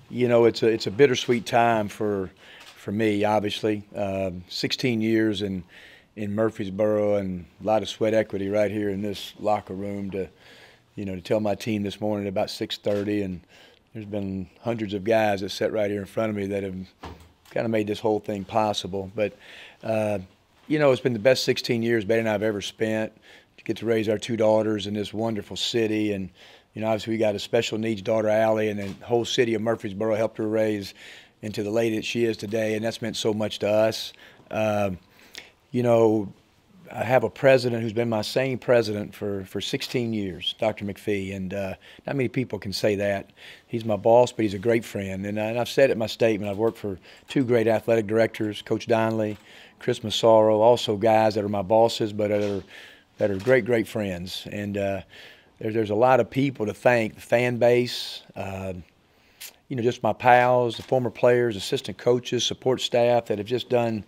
You know, it's a bittersweet time for me. Obviously, 16 years in Murfreesboro, and a lot of sweat equity right here in this locker room to tell my team this morning at about 6:30, and there's been hundreds of guys that sat right here in front of me that have kind of made this whole thing possible. But it's been the best 16 years Betty and I have ever spent to get to raise our two daughters in this wonderful city. And obviously we got a special needs daughter, Allie, and the whole city of Murfreesboro helped her raise into the lady that she is today, and that's meant so much to us. You know, I have a president who's been my same president for 16 years, Dr. McPhee, and not many people can say that. He's my boss, but he's a great friend. And I've said it in my statement, I've worked for two great athletic directors, Coach Donnelly, Chris Massaro, also guys that are my bosses, but that are great, great friends. And there's a lot of people to thank, the fan base, just my pals, the former players, assistant coaches, support staff that have just done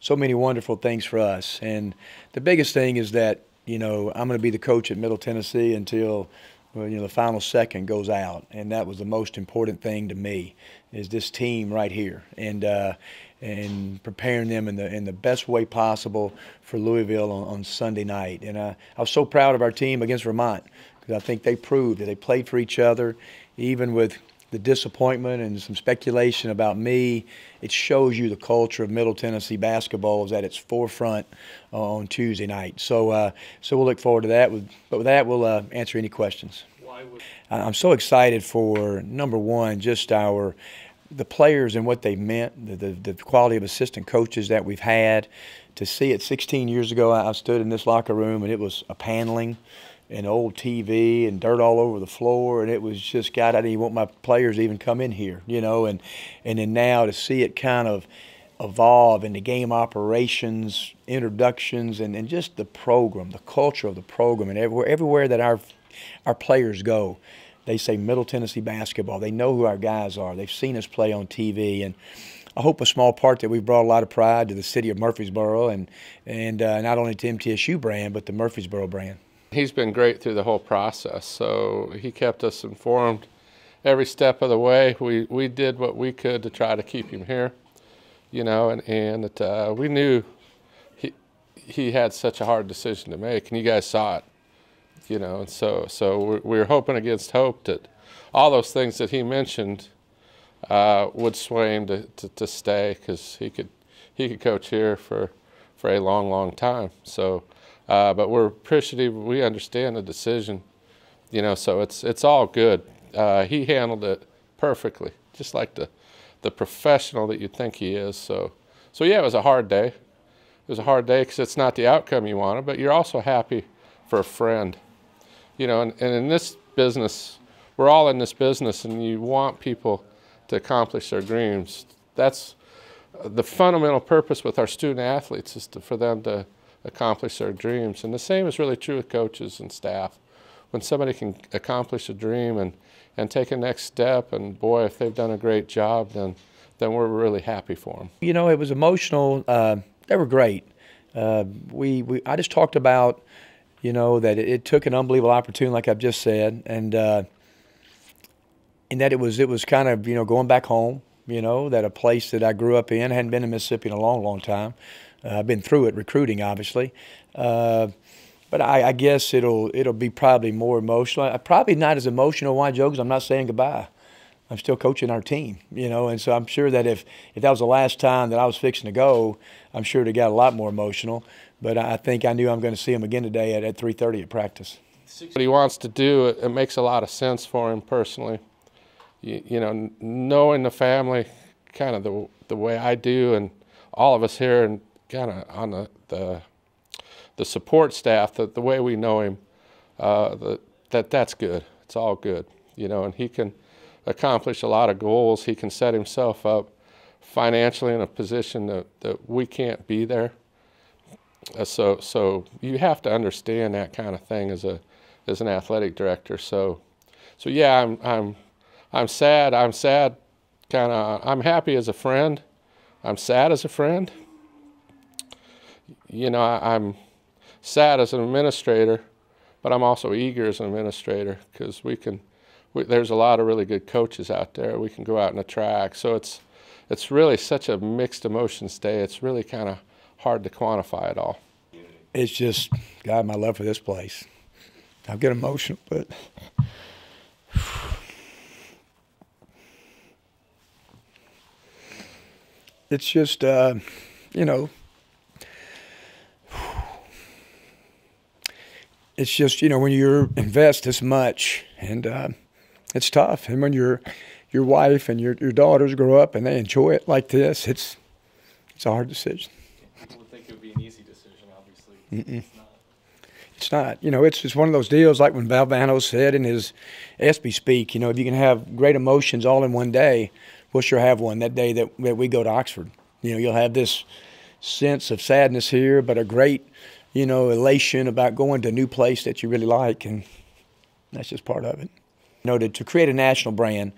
so many wonderful things for us. And the biggest thing is that, I'm going to be the coach at Middle Tennessee until, the final second goes out. And that was the most important thing to me, is this team right here. And preparing them in the best way possible for Louisville on Sunday night. And I was so proud of our team against Vermont, because I think they proved that they played for each other, even with the disappointment and some speculation about me. It shows you the culture of Middle Tennessee basketball is at its forefront on Tuesday night. So we'll look forward to that. But with that, we'll answer any questions. I'm so excited for, number one, just the players and what they meant, the quality of assistant coaches that we've had. To see it 16 years ago, I stood in this locker room and it was a paneling and old TV and dirt all over the floor, and it was just, God, I didn't even want my players to even come in here, and then now to see it kind of evolve into game operations, introductions, and just the program, the culture of the program, and everywhere that our players go, they say Middle Tennessee basketball. They know who our guys are. They've seen us play on TV, and I hope a small part that we've brought a lot of pride to the city of Murfreesboro and not only to MTSU brand, but the Murfreesboro brand. He's been great through the whole process, so he kept us informed every step of the way. We did what we could to try to keep him here, and that we knew he had such a hard decision to make, and you guys saw it, and so we were hoping against hope that all those things that he mentioned would sway him to stay, because he could coach here for a long, long time. So. But we're appreciative. We understand the decision, so it's all good. He handled it perfectly, just like the professional that you'd think he is. So yeah, it was a hard day. It was a hard day because it's not the outcome you wanted, but you're also happy for a friend, and in this business, we're all in this business, and you want people to accomplish their dreams. That's the fundamental purpose with our student athletes, is for them to accomplish their dreams. And the same is really true with coaches and staff. When somebody can accomplish a dream and take a next step, and boy, if they've done a great job, then we're really happy for them. It was emotional. They were great. I just talked about, that it took an unbelievable opportunity, like I've just said, and that it was kind of, going back home, that a place that I grew up in, hadn't been in Mississippi in a long, long time. I've been through it, recruiting, obviously. But I guess it'll be probably more emotional. Probably not as emotional. Why, Joe? Because I'm not saying goodbye. I'm still coaching our team, and so I'm sure that if that was the last time that I was fixing to go, I'm sure it got a lot more emotional. But I think I knew I'm going to see him again today at 3:30 at practice. What he wants to do, it makes a lot of sense for him personally. Knowing the family kind of the way I do, and all of us here, and kind of on the support staff, the way we know him, that's good. It's all good, and he can accomplish a lot of goals. He can set himself up financially in a position that we can't be there. So you have to understand that kind of thing as an athletic director. So yeah, I'm sad. I'm happy as a friend. I'm sad as a friend. I'm sad as an administrator, but I'm also eager as an administrator, because we can there's a lot of really good coaches out there we can go out and attract. So it's really such a mixed emotions day. It's really kind of hard to quantify it all. It's just, God, my love for this place. I get emotional, but it's just, you know, it's just, you know, when you invest this much, and it's tough. And when your wife and your daughters grow up and they enjoy it like this, it's a hard decision. People would think it would be an easy decision, obviously. It's not. It's not. You know, it's just one of those deals like when Valvano said in his ESPY speak, you know, if you can have great emotions all in one day, we'll sure have one that day that we go to Oxford. You know, you'll have this sense of sadness here, but a great, you know, elation about going to a new place that you really like, and that's just part of it. You know, to create a national brand,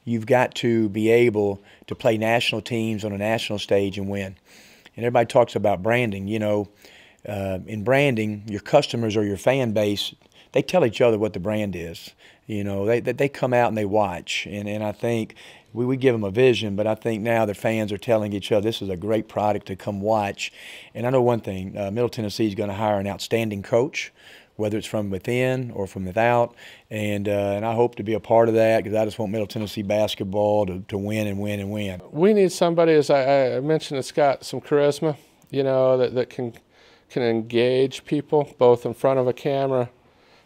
you've got to be able to play national teams on a national stage and win. And everybody talks about branding. You know, in branding, your customers or your fan base, they tell each other what the brand is. You know, they come out and they watch. And I think we give them a vision, but I think now the fans are telling each other this is a great product to come watch. And I know one thing, Middle Tennessee is going to hire an outstanding coach, whether it's from within or from without, and I hope to be a part of that, because I just want Middle Tennessee basketball to win and win and win. We need somebody, as I mentioned, that's got some charisma, you know, that can engage people both in front of a camera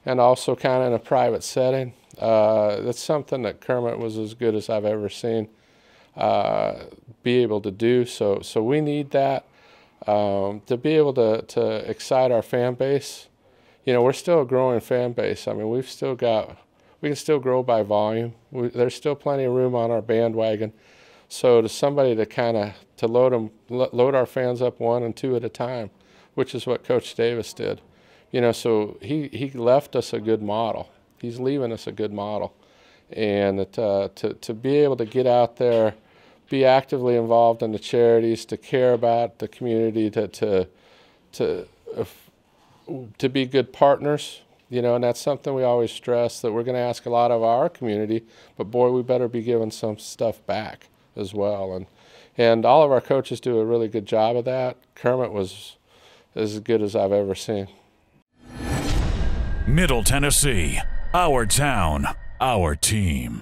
and also kind of in a private setting. That's something that Kermit was as good as I've ever seen be able to do. So we need that to be able to excite our fan base. You know, we're still a growing fan base. I mean, we can still grow by volume. There's still plenty of room on our bandwagon. So to somebody to kind of load our fans up one and two at a time, which is what Coach Davis did. You know, so he left us a good model. He's leaving us a good model. And to be able to get out there, be actively involved in the charities, to care about the community, to be good partners, you know, and that's something we always stress, that we're going to ask a lot of our community, but boy, we better be giving some stuff back as well. And all of our coaches do a really good job of that. Kermit was as good as I've ever seen. Middle Tennessee, our town, our team.